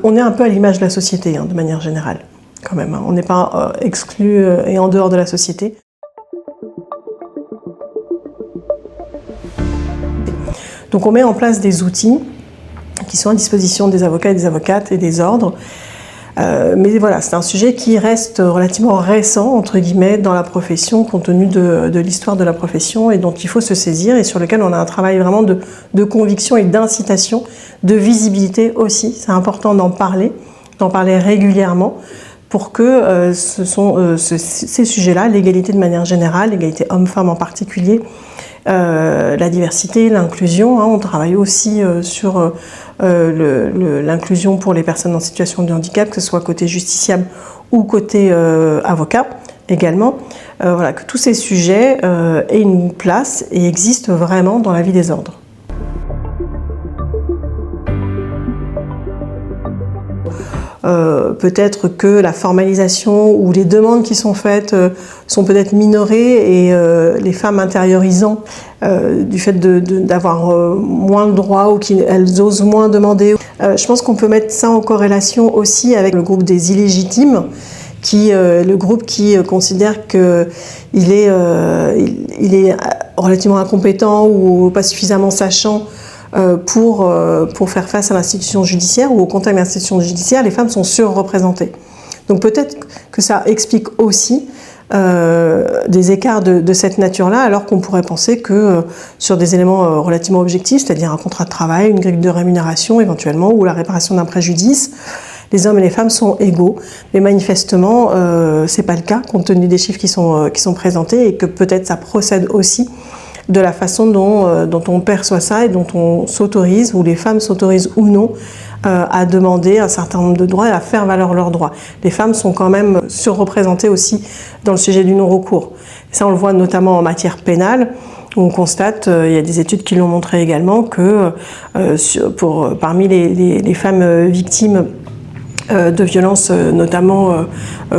on est un peu à l'image de la société, de manière générale, quand même. On n'est pas exclu et en dehors de la société. Donc on met en place des outils qui sont à disposition des avocats et des avocates et des ordres. Mais voilà, c'est un sujet qui reste relativement récent, entre guillemets, dans la profession, compte tenu de l'histoire de la profession et dont il faut se saisir et sur lequel on a un travail vraiment de conviction et d'incitation, de visibilité aussi. C'est important d'en parler régulièrement pour que ces sujets-là, l'égalité de manière générale, l'égalité homme-femme en particulier, la diversité, l'inclusion, on travaille aussi sur l'inclusion pour les personnes en situation de handicap, que ce soit côté justiciable ou côté avocat également. Voilà, que tous ces sujets aient une place et existent vraiment dans la vie des ordres. Peut-être que la formalisation ou les demandes qui sont faites sont peut-être minorées et les femmes intériorisant du fait d'avoir moins de droits ou qu'elles osent moins demander. Je pense qu'on peut mettre ça en corrélation aussi avec le groupe des illégitimes, le groupe qui considère qu'il est relativement incompétent ou pas suffisamment sachant pour faire face à l'institution judiciaire ou au contact de l'institution judiciaire, les femmes sont surreprésentées. Donc peut-être que ça explique aussi des écarts de cette nature-là, alors qu'on pourrait penser que sur des éléments relativement objectifs, c'est-à-dire un contrat de travail, une grille de rémunération éventuellement, ou la réparation d'un préjudice, les hommes et les femmes sont égaux. Mais manifestement, c'est pas le cas, compte tenu des chiffres qui sont présentés, et que peut-être ça procède aussi de la façon dont on perçoit ça et dont on s'autorise, ou les femmes s'autorisent ou non, à demander un certain nombre de droits et à faire valoir leurs droits. Les femmes sont quand même surreprésentées aussi dans le sujet du non-recours. Ça, on le voit notamment en matière pénale, où on constate, il y a des études qui l'ont montré également, que parmi les femmes victimes de violences, notamment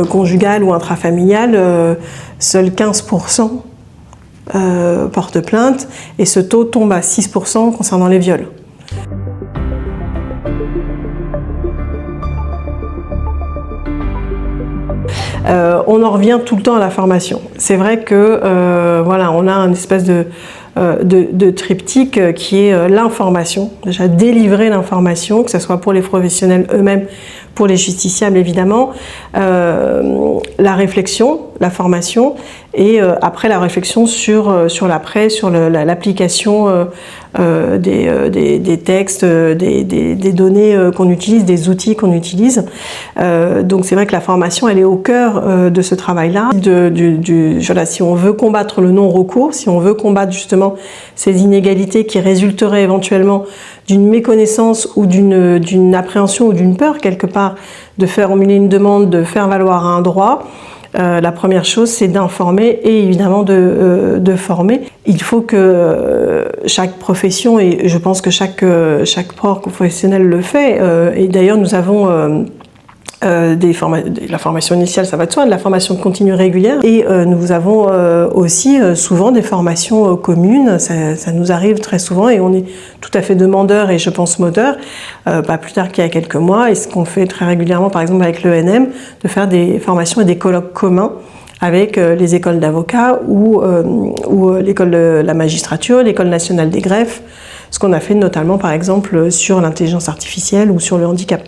conjugales ou intrafamiliales, seuls 15% portent plainte, et ce taux tombe à 6% concernant les viols. On en revient tout le temps à la formation. C'est vrai que voilà, on a une espèce de triptyque qui est l'information, déjà délivrer l'information, que ce soit pour les professionnels eux-mêmes, pour les justiciables évidemment, la réflexion, la formation, et après la réflexion sur l'après, sur l'application des textes, des données qu'on utilise, des outils qu'on utilise. Donc c'est vrai que la formation, elle est au cœur de ce travail-là. Voilà, si on veut combattre le non-recours, si on veut combattre justement ces inégalités qui résulteraient éventuellement d'une méconnaissance ou d'une appréhension ou d'une peur quelque part de faire formuler une demande, de faire valoir un droit, la première chose, c'est d'informer et évidemment de former. Il faut que chaque profession, et je pense que chaque professionnel le fait, et d'ailleurs nous avons la formation initiale, ça va de soi, de la formation continue régulière, et nous avons aussi souvent des formations communes, ça nous arrive très souvent, et on est tout à fait demandeurs et je pense moteurs, pas plus tard qu'il y a quelques mois, et ce qu'on fait très régulièrement par exemple avec l'ENM, de faire des formations et des colloques communs avec les écoles d'avocats ou l'école de la magistrature, l'école nationale des greffes, ce qu'on a fait notamment par exemple sur l'intelligence artificielle ou sur le handicap.